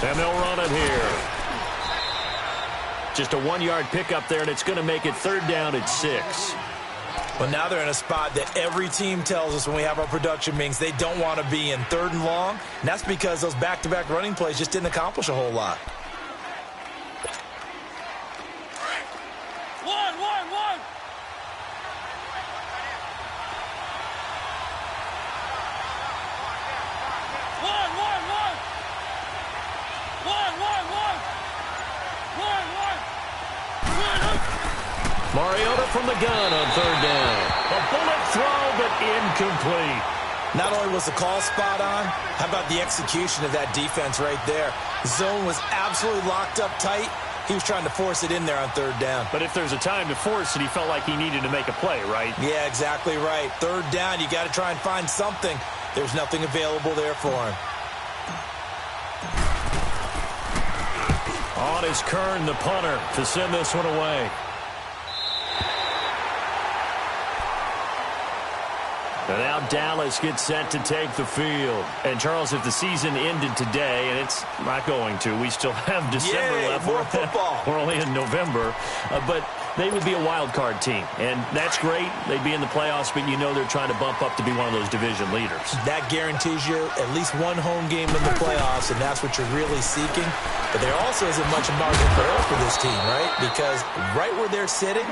And they'll run it here. Just a 1-yard pickup there, and it's going to make it 3rd down at 6. Well, now they're in a spot that every team tells us when we have our production meetings they don't want to be in, 3rd and long. And that's because those back-to-back running plays just didn't accomplish a whole lot. Mariota from the gun on 3rd down. A bullet throw, but incomplete. Not only was the call spot on, how about the execution of that defense right there? The zone was absolutely locked up tight. He was trying to force it in there on 3rd down. But if there's a time to force it, he felt like he needed to make a play, right? Yeah, exactly right. 3rd down, you got to try and find something. There's nothing available there for him. On is Kern, the punter, to send this one away. And now Dallas gets set to take the field. And, Charles, if the season ended today, and it's not going to, we still have December left. More football. We're only in November. But they would be a wild card team. And that's great. They'd be in the playoffs, but you know they're trying to bump up to be one of those division leaders. That guarantees you at least one home game in the playoffs, and that's what you're really seeking. But there also isn't much margin for error for this team, right? Because right where they're sitting,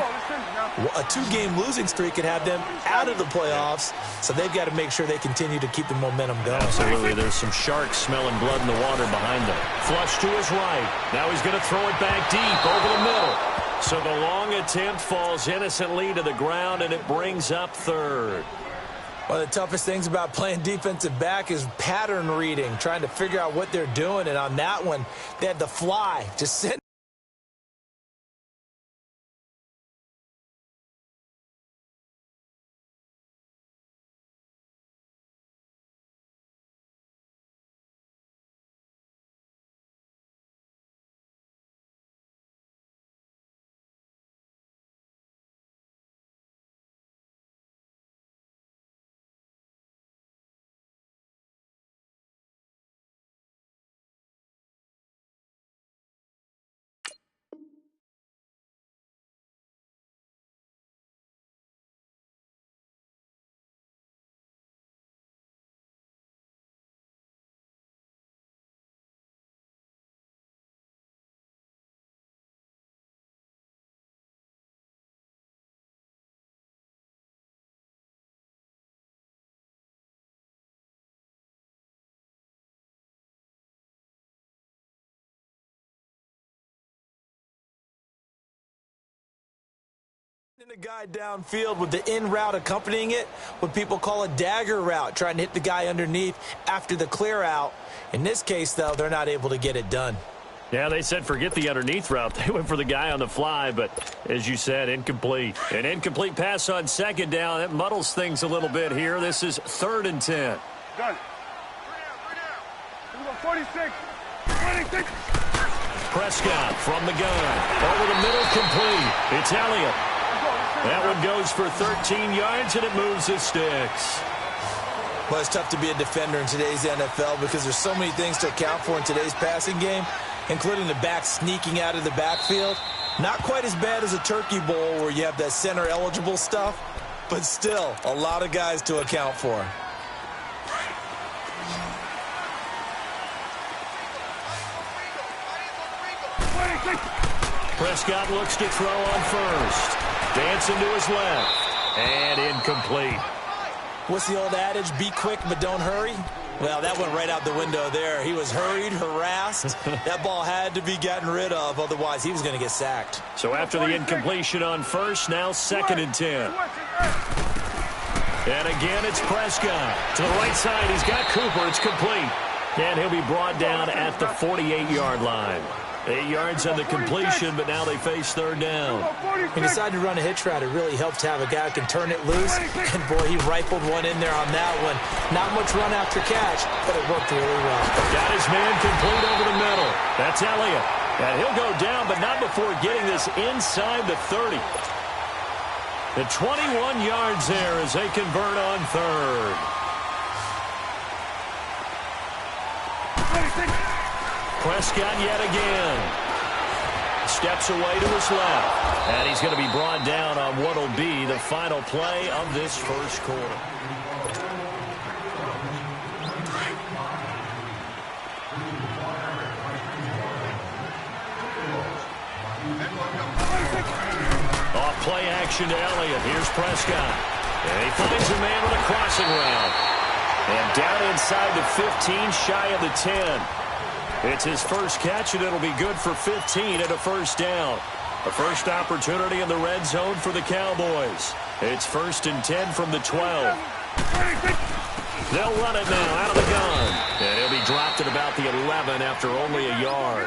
a 2-game losing streak could have them out of the playoffs, so they've got to make sure they continue to keep the momentum going. Absolutely. There's some sharks smelling blood in the water behind them. Flush to his right. Now he's going to throw it back deep over the middle. So the long attempt falls innocently to the ground, and it brings up 3rd. One of the toughest things about playing defensive back is pattern reading, trying to figure out what they're doing. And on that one, they had the fly. Just sitting. The guy downfield with the in route accompanying it, what people call a dagger route, trying to hit the guy underneath after the clear out. In this case, though, they're not able to get it done. Yeah, they said forget the underneath route. They went for the guy on the fly, but as you said, incomplete. An incomplete pass on 2nd down. That muddles things a little bit here. This is 3rd and 10. Got it. 46. 26. Prescott from the gun. Over the middle, complete. It's Elliott. That one goes for 13 yards, and it moves the sticks. Well, it's tough to be a defender in today's NFL because there's so many things to account for in today's passing game, including the back sneaking out of the backfield. Not quite as bad as a turkey bowl where you have that center-eligible stuff, but still a lot of guys to account for. Prescott looks to throw on first. Dancing to his left. And incomplete. What's the old adage? Be quick, but don't hurry? Well, that went right out the window there. He was hurried, harassed. That ball had to be gotten rid of, otherwise he was going to get sacked. So after the incompletion on first, now 2nd and 10. And again, it's Prescott. To the right side, he's got Cooper. It's complete. And he'll be brought down at the 48-yard line. 8 yards on the completion, but now they face 3rd down. He decided to run a hitch route. It really helps to have a guy who can turn it loose. And, boy, he rifled one in there on that one. Not much run after catch, but it worked really well. Got his man complete over the middle. That's Elliott. And he'll go down, but not before getting this inside the 30. The 21 yards there as they convert on third. Prescott yet again. Steps away to his left. And he's going to be brought down on what will be the final play of this first quarter. Off play action to Elliott. Here's Prescott. And he finds a man with a crossing route. And down inside the 15, shy of the 10. It's his first catch, and it'll be good for 15 and a first down. A first opportunity in the red zone for the Cowboys. It's 1st and 10 from the 12. They'll run it now out of the gun. And he'll be dropped at about the 11 after only a yard.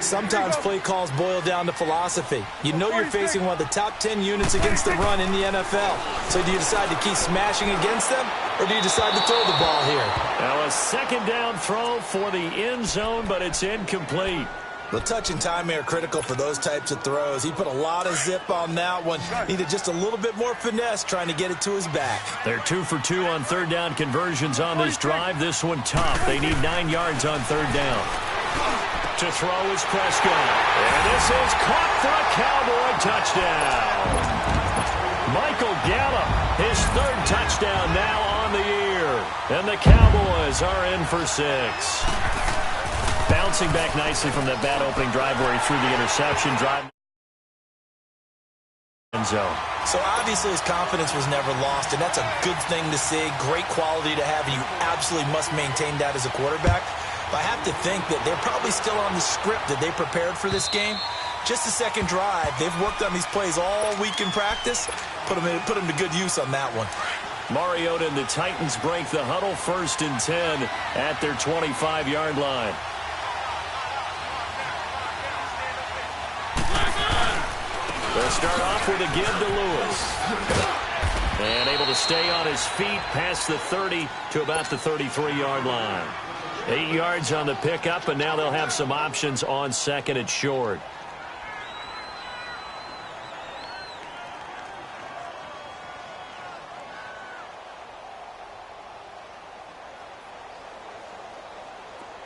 Sometimes play calls boil down to philosophy. You know you're facing one of the top 10 units against the run in the NFL. So do you decide to keep smashing against them, or do you decide to throw the ball here? Now a second down throw for the end zone, but it's incomplete. The touch and timing are critical for those types of throws. He put a lot of zip on that one. Needed just a little bit more finesse trying to get it to his back. They're 2 for 2 on third down conversions on this drive. This one tough. They need 9 yards on third down. To throw is Prescott. And this is caught for a Cowboy touchdown. Michael Gallup, his 3rd touchdown now on the year. And the Cowboys are in for 6. Bouncing back nicely from that bad opening drive where he threw the interception. Drive end zone. So obviously his confidence was never lost, and that's a good thing to see. Great quality to have, and you absolutely must maintain that as a quarterback. But I have to think that they're probably still on the script that they prepared for this game. Just the second drive. They've worked on these plays all week in practice. Put them to good use on that one. Mariota and the Titans break the huddle, 1st and 10 at their 25-yard line. They'll start off with a give to Lewis. And able to stay on his feet past the 30 to about the 33-yard line. 8 yards on the pickup, and now they'll have some options on 2nd and short.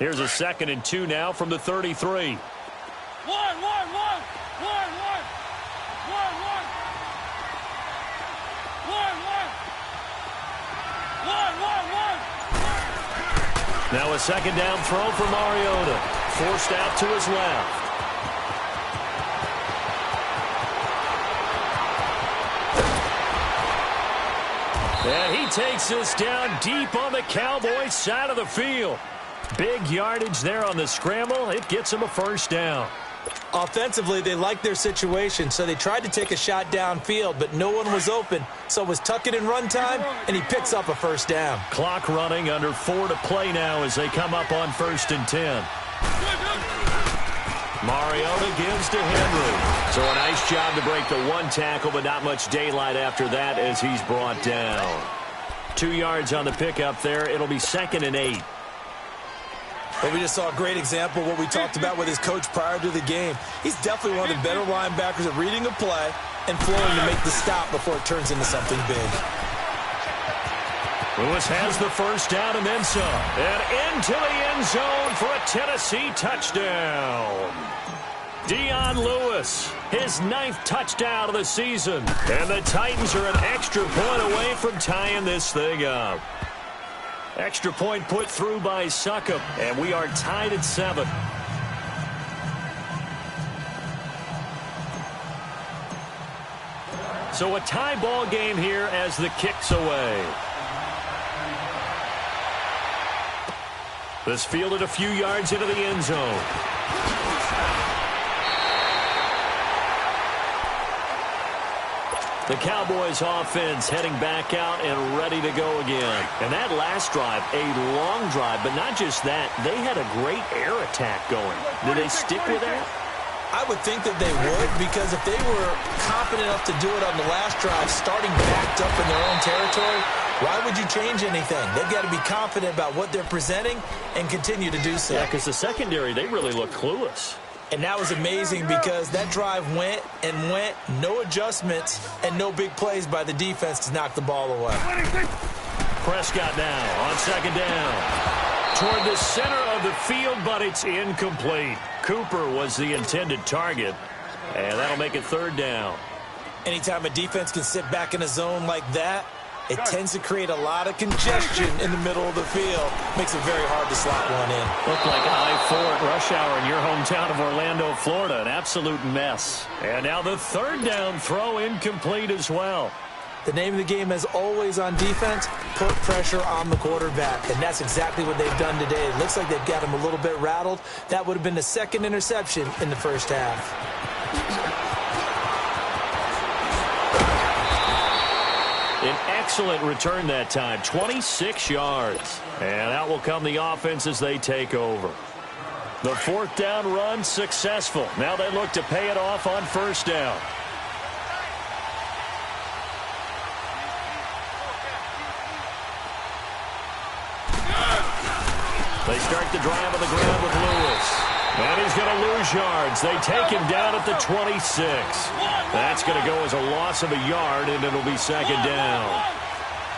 Here's a 2nd and 2 now from the 33. Now a 2nd down throw for Mariota. Forced out to his left. And he takes this down deep on the Cowboys side of the field. Big yardage there on the scramble. It gets him a first down. Offensively, they liked their situation, so they tried to take a shot downfield, but no one was open. So it was tuck it in run time, and he picks up a first down. Clock running, under 4 to play now as they come up on 1st and 10. Mariota gives to Henry. So a nice job to break the 1 tackle, but not much daylight after that as he's brought down. 2 yards on the pickup there. It'll be 2nd and 8. But we just saw a great example of what we talked about with his coach prior to the game. He's definitely one of the better linebackers at reading a play and flowing to make the stop before it turns into something big. Lewis has the first down and then some. And into the end zone for a Tennessee touchdown. Dion Lewis, his 9th touchdown of the season. And the Titans are an extra point away from tying this thing up. Extra point put through by Succop, and we are tied at 7. So a tie ball game here as the kick's away. This fielded a few yards into the end zone. The Cowboys offense heading back out and ready to go again. And that last drive, a long drive, but not just that. They had a great air attack going. Do they stick with that? I would think that they would, because if they were confident enough to do it on the last drive, starting backed up in their own territory, why would you change anything? They've got to be confident about what they're presenting and continue to do so. Yeah, because the secondary, they really look clueless. And that was amazing because that drive went and went, no adjustments and no big plays by the defense to knock the ball away. Prescott now on second down. Toward the center of the field, but it's incomplete. Cooper was the intended target, and that'll make it third down. Anytime a defense can sit back in a zone like that, it tends to create a lot of congestion in the middle of the field. Makes it very hard to slot one in. Looked like I-4 at rush hour in your hometown of Orlando, Florida. An absolute mess. And now the third down throw incomplete as well. The name of the game, as always on defense, put pressure on the quarterback. And that's exactly what they've done today. It looks like they've got him a little bit rattled. That would have been the second interception in the first half. An excellent return that time, 26 yards. And out will come the offense as they take over. The fourth down run successful. Now they look to pay it off on first down. They start the drive on the ground with Lewis. And he's going to lose yards. They take him down at the 26. That's going to go as a loss of a yard, and it'll be second down.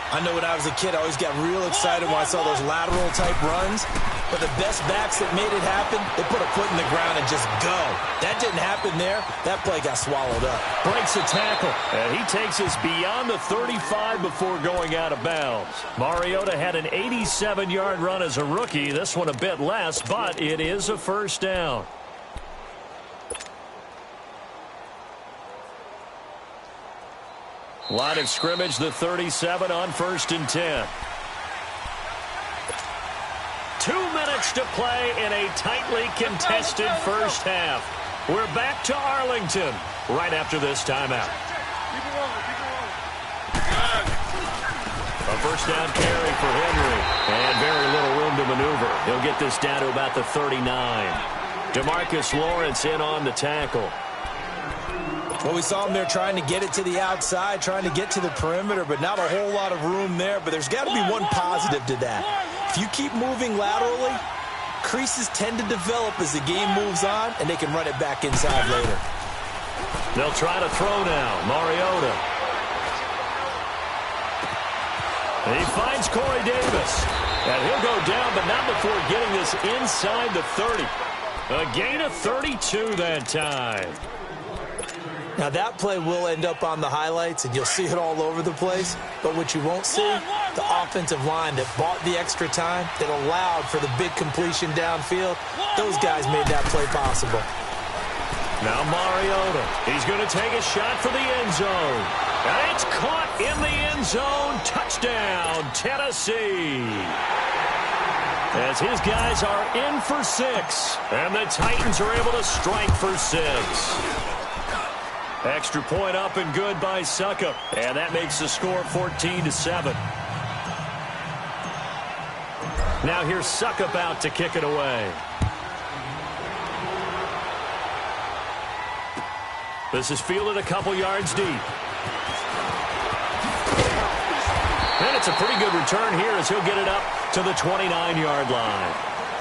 I know when I was a kid, I always got real excited when I saw those lateral-type runs. But the best backs that made it happen, they put a foot in the ground and just go. That didn't happen there. That play got swallowed up. Breaks a tackle, and he takes us beyond the 35 before going out of bounds. Mariota had an 87-yard run as a rookie. This one a bit less, but it is a first down. Line of scrimmage, the 37 on 1st and 10. 2 minutes to play in a tightly contested first half. We're back to Arlington right after this timeout. A first down carry for Henry, and very little room to maneuver. He'll get this down to about the 39. DeMarcus Lawrence in on the tackle. Well, we saw him there trying to get it to the outside, trying to get to the perimeter, but not a whole lot of room there. But there's got to be one positive to that. If you keep moving laterally, creases tend to develop as the game moves on, and they can run it back inside later. They'll try to throw now. Mariota. He finds Corey Davis. And he'll go down, but not before getting this inside the 30. A gain of 32 that time. Now, that play will end up on the highlights, and you'll see it all over the place. But what you won't see, the offensive line that bought the extra time, that allowed for the big completion downfield, those guys made that play possible. Now Mariota. He's going to take a shot for the end zone. And it's caught in the end zone. Touchdown, Tennessee. As his guys are in for 6. And the Titans are able to strike for 6. Extra point up and good by Suckup. And that makes the score 14-7. Now here's Suckup out to kick it away. This is fielded a couple yards deep. And it's a pretty good return here as he'll get it up to the 29-yard line.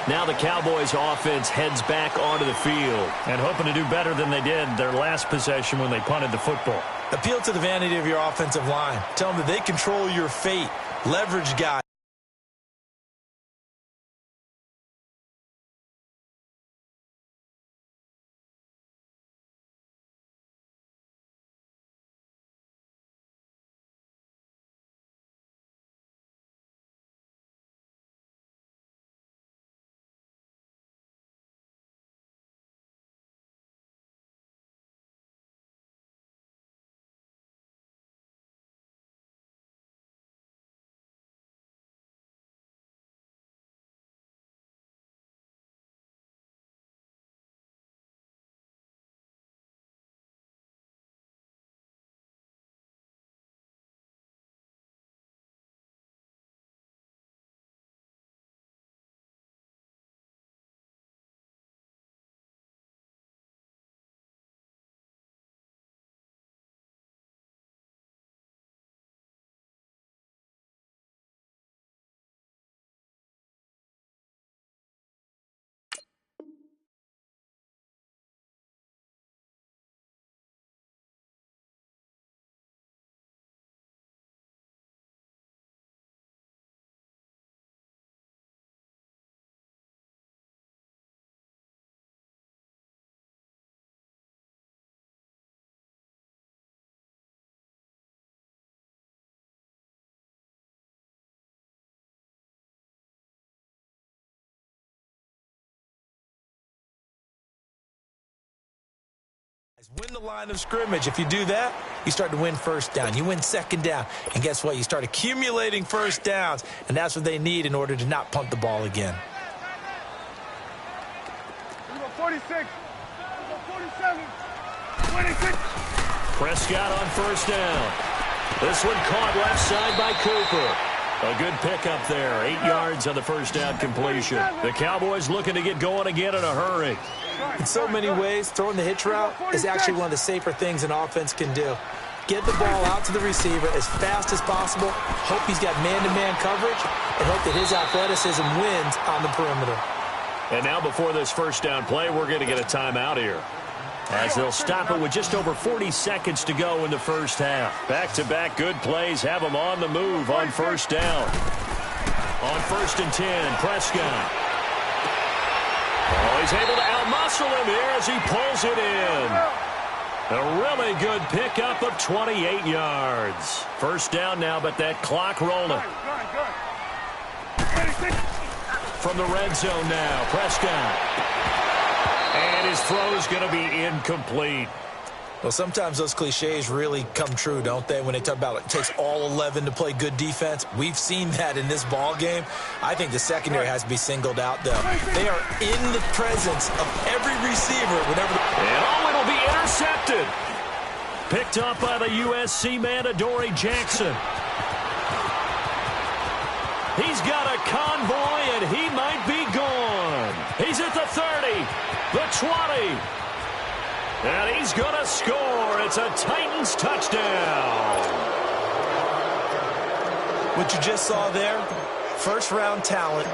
Now the Cowboys offense heads back onto the field and hoping to do better than they did their last possession when they punted the football. Appeal to the vanity of your offensive line. Tell them that they control your fate. Leverage guys. Win the line of scrimmage. If you do that, you start to win first down. You win second down. And guess what? You start accumulating first downs. And that's what they need in order to not punt the ball again. 46. 47. 26. Prescott on first down. This one caught left side by Cooper. A good pickup there. 8 yards on the first down completion. The Cowboys looking to get going again in a hurry. In so many ways, throwing the hitch route is actually one of the safer things an offense can do. Get the ball out to the receiver as fast as possible, hope he's got man-to-man coverage, and hope that his athleticism wins on the perimeter. And now before this first down play, we're going to get a timeout here, as they'll stop it with just over 40 seconds to go in the first half. Back-to-back good plays have them on the move on first down. On 1st and 10, Prescott. Oh, he's able to outmuscle him here as he pulls it in. A really good pickup of 28 yards. First down now, but that clock rolling. From the red zone now, Prescott. And his throw is going to be incomplete. Well, sometimes those cliches really come true, don't they, when they talk about it takes all 11 to play good defense. We've seen that in this ball game. I think the secondary has to be singled out, though. They are in the presence of every receiver whenever and it'll be intercepted. Picked up by the USC man, Adoree Jackson. He's got a convoy, and he might be gone. He's at the 30, the 20. And he's going to score. It's a Titans touchdown. What you just saw there, first-round talent,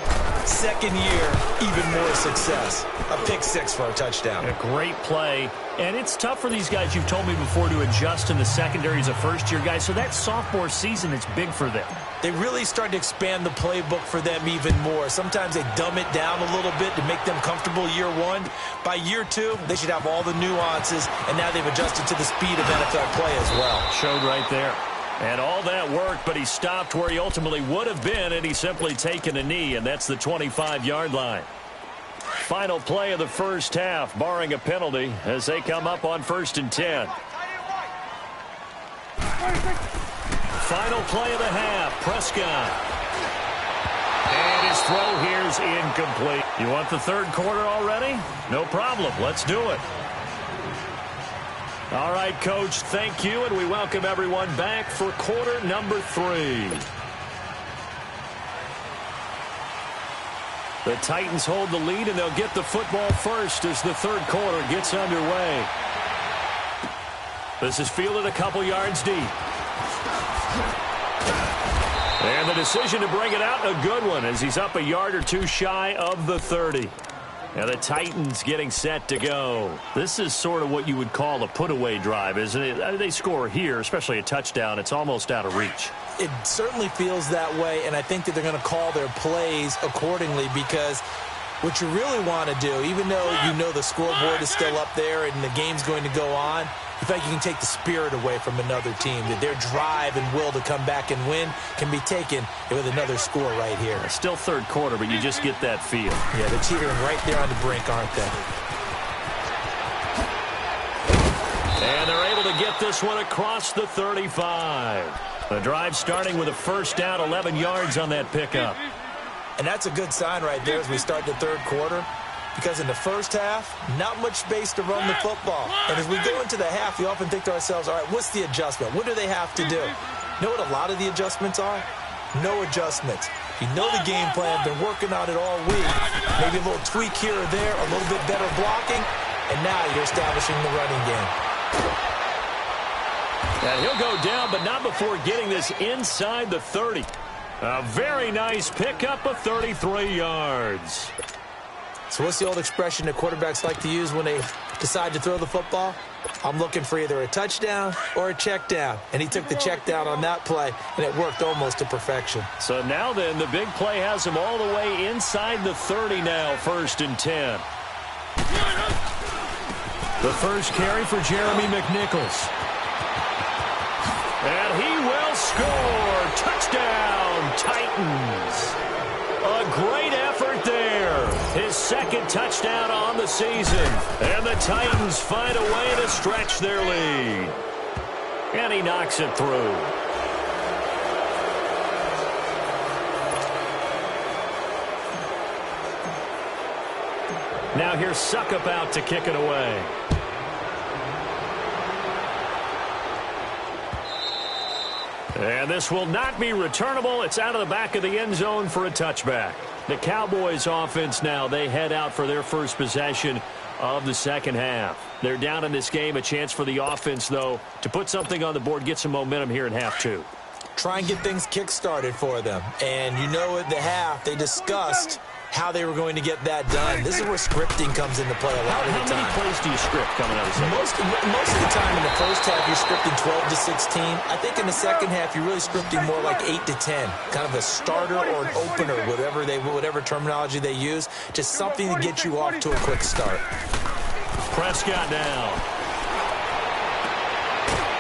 second year, even more success. A pick six for a touchdown. A great play. And it's tough for these guys, you've told me before, to adjust in the secondary as a first-year guy. So that sophomore season is big for them. They really start to expand the playbook for them even more. Sometimes they dumb it down a little bit to make them comfortable year one. By year two, they should have all the nuances, and now they've adjusted to the speed of NFL play as well. Showed right there. And all that worked, but he stopped where he ultimately would have been, and he's simply taken a knee, and that's the 25-yard line. Final play of the first half, barring a penalty, as they come up on 1st and 10. Final play of the half, Prescott. And his throw here's incomplete. You want the third quarter already? No problem. Let's do it. All right, Coach, thank you, and we welcome everyone back for quarter number 3. The Titans hold the lead, and they'll get the football first as the third quarter gets underway. This is fielded a couple yards deep. And the decision to bring it out, a good one, as he's up a yard or two shy of the 30. Now the Titans getting set to go. This is sort of what you would call a put-away drive, isn't it? They score here, especially a touchdown. It's almost out of reach. It certainly feels that way, and I think that they're going to call their plays accordingly, because what you really want to do, even though you know the scoreboard is still up there and the game's going to go on, you feel like you can take the spirit away from another team, that their drive and will to come back and win can be taken with another score right here. Still third quarter, but you just get that feel. Yeah, they're teetering right there on the brink, aren't they? And they're able to get this one across the 35. The drive starting with a first down, 11 yards on that pickup. And that's a good sign right there as we start the third quarter, because in the first half, not much space to run the football. And as we go into the half, we often think to ourselves, all right, what's the adjustment? What do they have to do? You know what a lot of the adjustments are? No adjustments. You know the game plan, been working on it all week. Maybe a little tweak here or there, a little bit better blocking, and now you're establishing the running game. And he'll go down, but not before getting this inside the 30. A very nice pickup of 33 yards. So what's the old expression that quarterbacks like to use when they decide to throw the football? I'm looking for either a touchdown or a check down. And he took the check down on that play, and it worked almost to perfection. So now then, the big play has him all the way inside the 30 now, 1st and 10. The first carry for Jeremy McNichols. And he will score. Touchdown, Titans. A great effort start there. His second touchdown on the season. And the Titans find a way to stretch their lead. And he knocks it through. Now here's Suckup out to kick it away. And this will not be returnable. It's out of the back of the end zone for a touchback. The Cowboys offense now, they head out for their first possession of the second half. They're down in this game. A chance for the offense, though, to put something on the board, get some momentum here in half two. Try and get things kick-started for them. And you know at the half, they discussed how they were going to get that done. This is where scripting comes into play a lot of the time. How many plays do you script coming out of the second? Most of the time in the first half, you're scripting 12 to 16. I think in the second half, you're really scripting more like 8 to 10. Kind of a starter or an opener, whatever terminology they use. Just something to get you off to a quick start. Prescott now.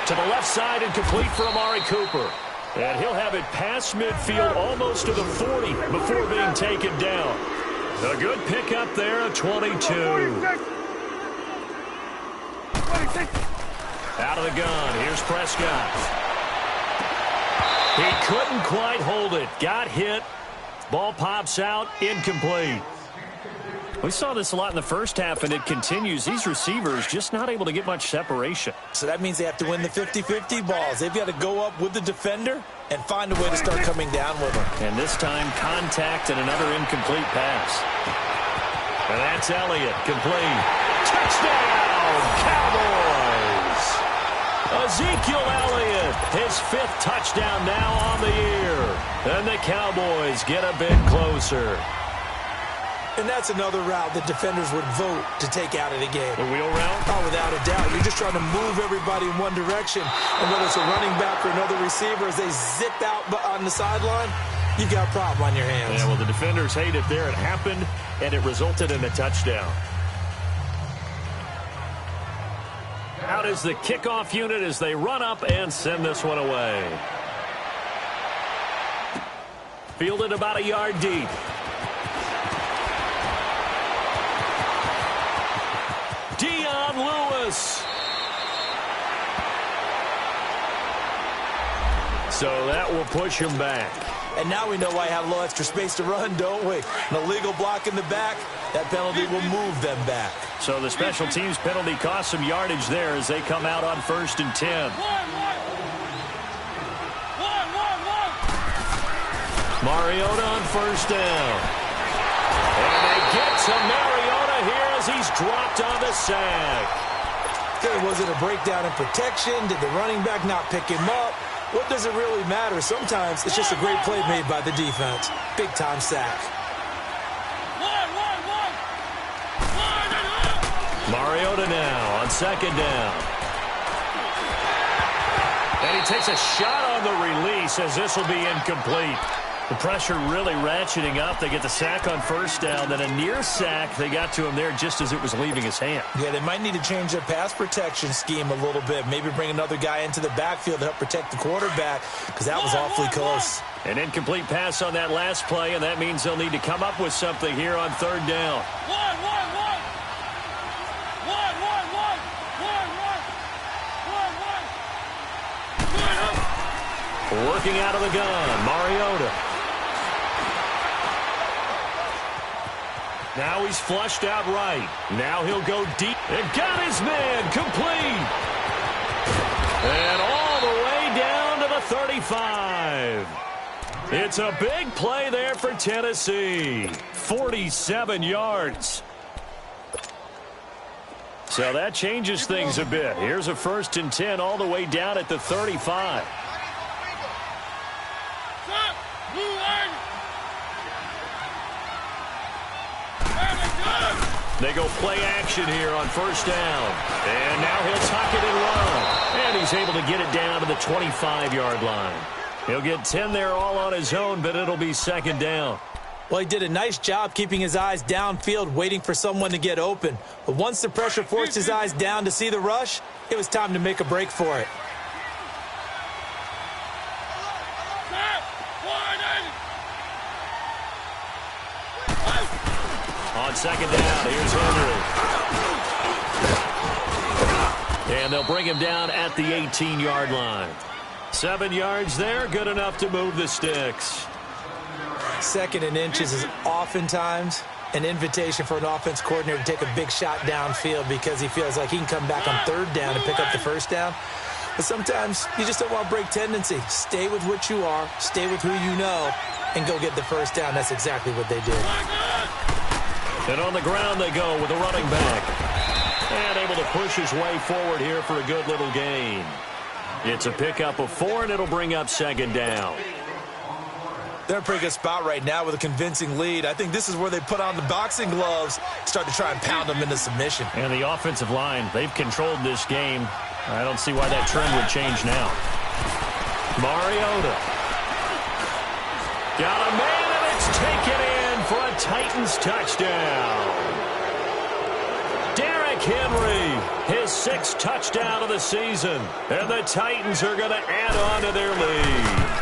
To the left side and complete for Amari Cooper. And he'll have it past midfield almost to the 40 before being taken down. A good pickup there at 22. 26. Out of the gun. Here's Prescott. He couldn't quite hold it. Got hit. Ball pops out. Incomplete. We saw this a lot in the first half, and it continues. These receivers just not able to get much separation. So that means they have to win the 50-50 balls. They've got to go up with the defender and find a way to start coming down with them. And this time, contact and another incomplete pass. And that's Elliott. Complete. Touchdown, Cowboys! Ezekiel Elliott, his 5th touchdown now on the year. And the Cowboys get a bit closer. And that's another route that defenders would vote to take out of the game. The wheel route? Oh, without a doubt. You're just trying to move everybody in one direction. And whether it's a running back or another receiver, as they zip out on the sideline, you've got a problem on your hands. Yeah, well, the defenders hate it there. It happened, and it resulted in a touchdown. Out is the kickoff unit as they run up and send this one away. Fielded about a yard deep. Lewis. So that will push him back. And now we know why I have a little extra space to run, don't we? An illegal block in the back, that penalty will move them back. So the special teams penalty cost some yardage there as they come out on 1st and 10. Mariota on 1st down. And they get to Mariota here as he's dropped on the sack. Was it a breakdown in protection? Did the running back not pick him up? What does it really matter? Sometimes it's just a great play made by the defense. Big-time sack. Mariota now on 2nd down. And he takes a shot on the release as this will be incomplete. The pressure really ratcheting up. They get the sack on 1st down, then a near sack. They got to him there just as it was leaving his hand. Yeah, they might need to change their pass protection scheme a little bit. Maybe bring another guy into the backfield to help protect the quarterback because that was awfully close. An incomplete pass on that last play, and that means they'll need to come up with something here on 3rd down. Working out of the gun, Mariota. Now he's flushed out right. Now he'll go deep. And got his man complete. And all the way down to the 35. It's a big play there for Tennessee. 47 yards. So that changes things a bit. Here's a 1st and 10 all the way down at the 35. They go play action here on 1st down. And now he'll tuck it and run. And he's able to get it down to the 25-yard line. He'll get 10 there all on his own, but it'll be 2nd down. Well, he did a nice job keeping his eyes downfield, waiting for someone to get open. But once the pressure forced his eyes down to see the rush, it was time to make a break for it. on second down, here's Henry. And they'll bring him down at the 18-yard line. 7 yards there, good enough to move the sticks. 2nd and inches is oftentimes an invitation for an offense coordinator to take a big shot downfield because he feels like he can come back on 3rd down and pick up the 1st down. But sometimes you just don't want to break tendency. Stay with what you are, stay with who you know, and go get the 1st down. That's exactly what they did. And on the ground they go with a running back. And able to push his way forward here for a good little gain. It's a pickup of 4, and it'll bring up 2nd down. They're in a pretty good spot right now with a convincing lead. I think this is where they put on the boxing gloves, start to try and pound them into submission. And the offensive line, they've controlled this game. I don't see why that trend would change now. Mariota. Got a man, and it's taken in for a Titans touchdown. Derrick Henry, his 6th touchdown of the season. And the Titans are going to add on to their lead.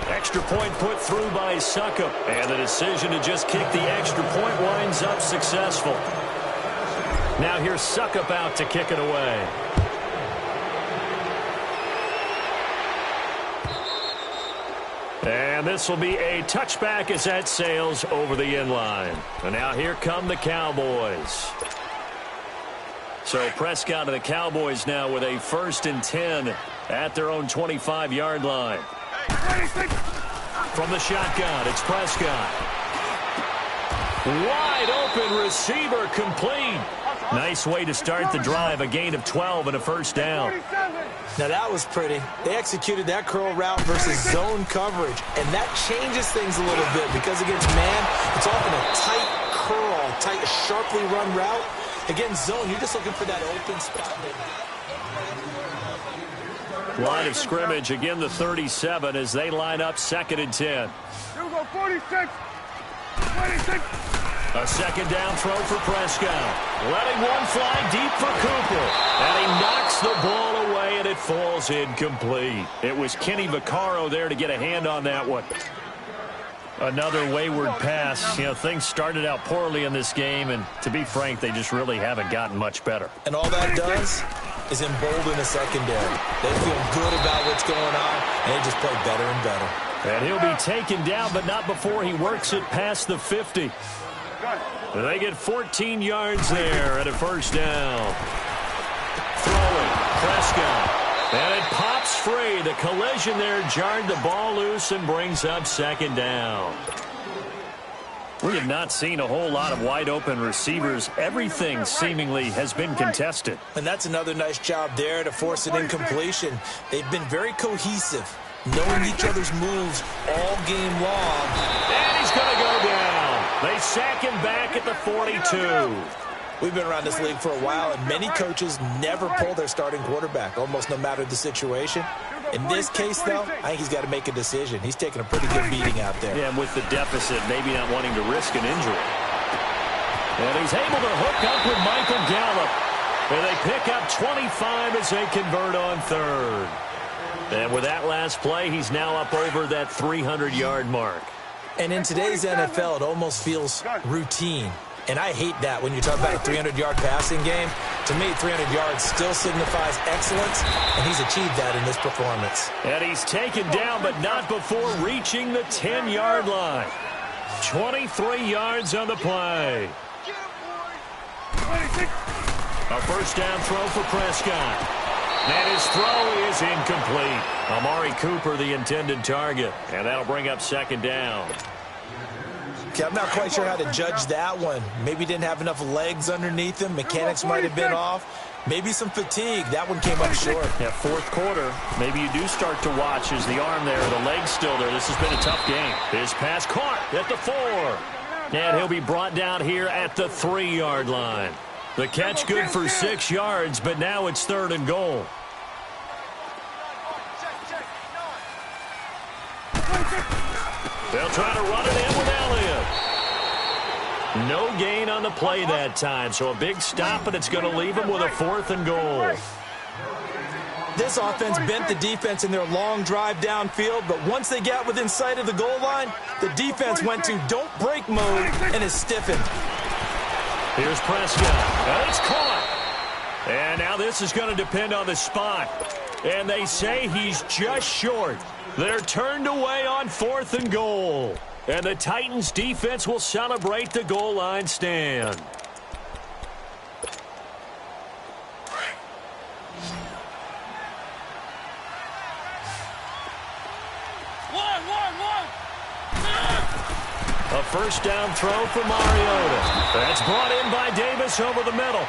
Extra point put through by Succop. And the decision to just kick the extra point winds up successful. Now here's Succop out to kick it away. And this will be a touchback as that sails over the end line. And now here come the Cowboys. So Prescott and the Cowboys now with a 1st and 10 at their own 25-yard line. From the shotgun, it's Prescott. Wide open receiver complete. Nice way to start the drive, a gain of 12 and a 1st down. Now that was pretty. They executed that curl route versus zone coverage, and that changes things a little bit because against man, it's often a tight curl, tight, sharply run route. Against zone, you're just looking for that open spot. Line of scrimmage, again the 37 as they line up 2nd and 10. Here we go, 46. 26. A 2nd down throw for Prescott. Letting one fly deep for Cooper. And he knocks the ball away, and it falls incomplete. It was Kenny Vaccaro there to get a hand on that one. Another wayward pass. You know, things started out poorly in this game, and to be frank, they just really haven't gotten much better. And all that does is embolden the secondary. They feel good about what's going on, and they just play better and better. And he'll be taken down, but not before he works it past the 50. They get 14 yards there at a 1st down. Throwing, Prescott. And it pops free. The collision there jarred the ball loose and brings up 2nd down. We have not seen a whole lot of wide-open receivers. Everything seemingly has been contested. And that's another nice job there to force an incompletion. They've been very cohesive, knowing each other's moves all game long. And he's going to go down. They sack him back at the 42. We've been around this league for a while, and many coaches never pull their starting quarterback, almost no matter the situation. In this case, though, I think he's got to make a decision. He's taking a pretty good beating out there. Yeah, and with the deficit, maybe not wanting to risk an injury. And he's able to hook up with Michael Gallup. And they pick up 25 as they convert on 3rd. And with that last play, he's now up over that 300-yard mark. And in today's NFL, it almost feels routine. And I hate that when you talk about a 300-yard passing game. To me, 300 yards still signifies excellence, and he's achieved that in this performance. And he's taken down, but not before reaching the 10-yard line. 23 yards on the play. A 1st down throw for Prescott. And his throw is incomplete. Amari Cooper, the intended target. And that'll bring up 2nd down. Okay, I'm not quite sure how to judge that one. Maybe didn't have enough legs underneath him. Mechanics might have been off. Maybe some fatigue. That one came up short. Yeah, 4th quarter. Maybe you do start to watch as the arm there, the leg's still there. This has been a tough game. His pass caught at the 4. And he'll be brought down here at the 3-yard line. The catch good for 6 yards, but now it's 3rd and goal. They'll try to run it in with Elliott. No gain on the play that time, so a big stop, and it's going to leave him with a 4th and goal. This offense bent the defense in their long drive downfield, but once they got within sight of the goal line, the defense went to don't break mode and is stiffened. Here's Prescott. And it's caught. And now this is going to depend on the spot. And they say he's just short. They're turned away on 4th and goal. And the Titans defense will celebrate the goal line stand. A first down throw for Mariota. That's brought in by Davis over the middle.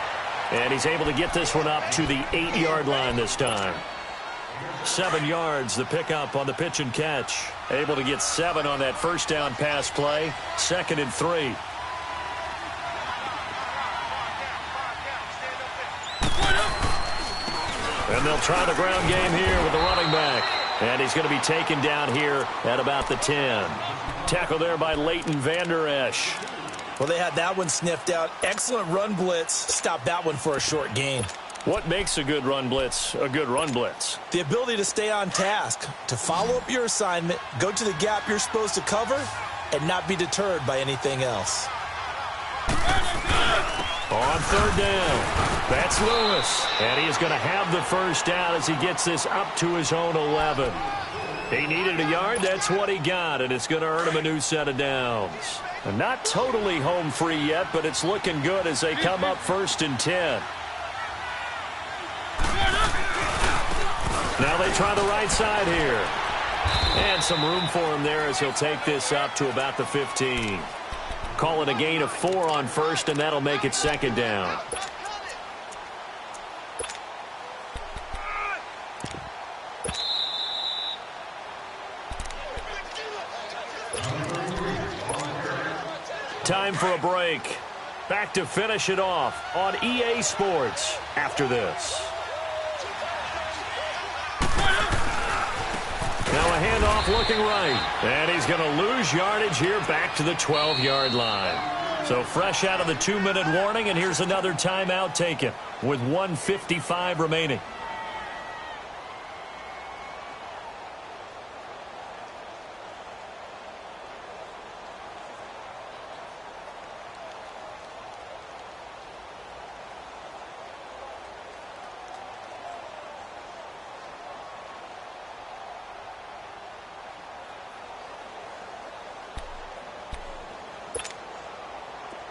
And he's able to get this one up to the 8-yard line this time. 7 yards, the pickup on the pitch and catch. Able to get 7 on that first down pass play. 2nd and 3. And they'll try the ground game here with the running back. And he's going to be taken down here at about the 10. Tackle there by Leighton Vander Esch. Well, they had that one sniffed out. Excellent run blitz. Stopped that one for a short gain. What makes a good run blitz a good run blitz? The ability to stay on task, to follow up your assignment, go to the gap you're supposed to cover, and not be deterred by anything else. On 3rd down, that's Lewis. And he is going to have the first down as he gets this up to his own 11. He needed a yard. That's what he got, and it's going to earn him a new set of downs. And not totally home free yet, but it's looking good as they come up 1st and 10. Now they try the right side here. And some room for him there as he'll take this up to about the 15. Call it a gain of 4 on 1st, and that'll make it 2nd down. Time for a break. Back to finish it off on EA Sports after this. Now a handoff looking right. And he's going to lose yardage here back to the 12-yard line. So fresh out of the 2-minute warning, and here's another timeout taken with 1:55 remaining.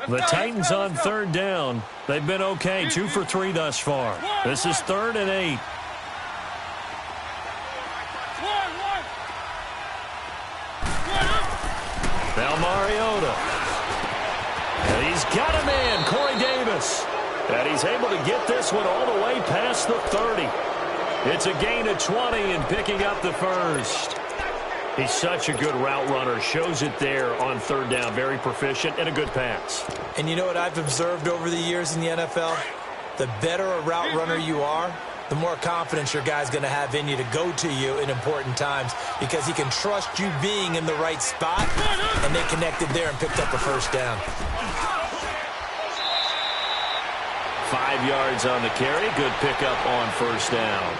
The Titans on 3rd down. They've been okay, 2 for 3 thus far. This is 3rd and 8. Now Mariota. And he's got a man, Corey Davis. And he's able to get this one all the way past the 30. It's a gain of 20 and picking up the first. He's such a good route runner. Shows it there on 3rd down. Very proficient and a good pass. And you know what I've observed over the years in the NFL? The better a route runner you are, the more confidence your guy's going to have in you to go to you in important times because he can trust you being in the right spot, and they connected there and picked up the first down. 5 yards on the carry. Good pickup on 1st down.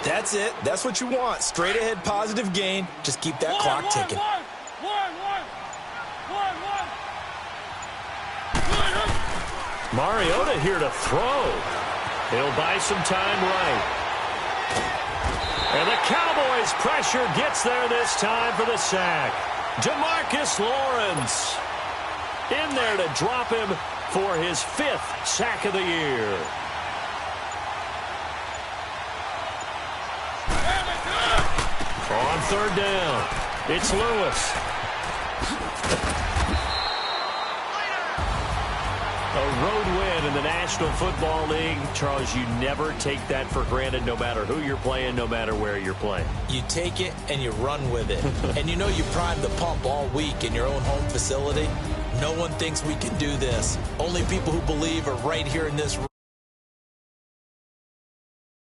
That's it. That's what you want. Straight ahead positive gain. Just keep that clock ticking. Mariota here to throw. He'll buy some time right. And the Cowboys' pressure gets there this time for the sack. DeMarcus Lawrence in there to drop him for his 5th sack of the year. On 3rd down, it's Lewis. A road win in the National Football League. Charles, you never take that for granted no matter who you're playing, no matter where you're playing. You take it and you run with it. And you know you primed the pump all week in your own home facility. No one thinks we can do this. Only people who believe are right here in this room.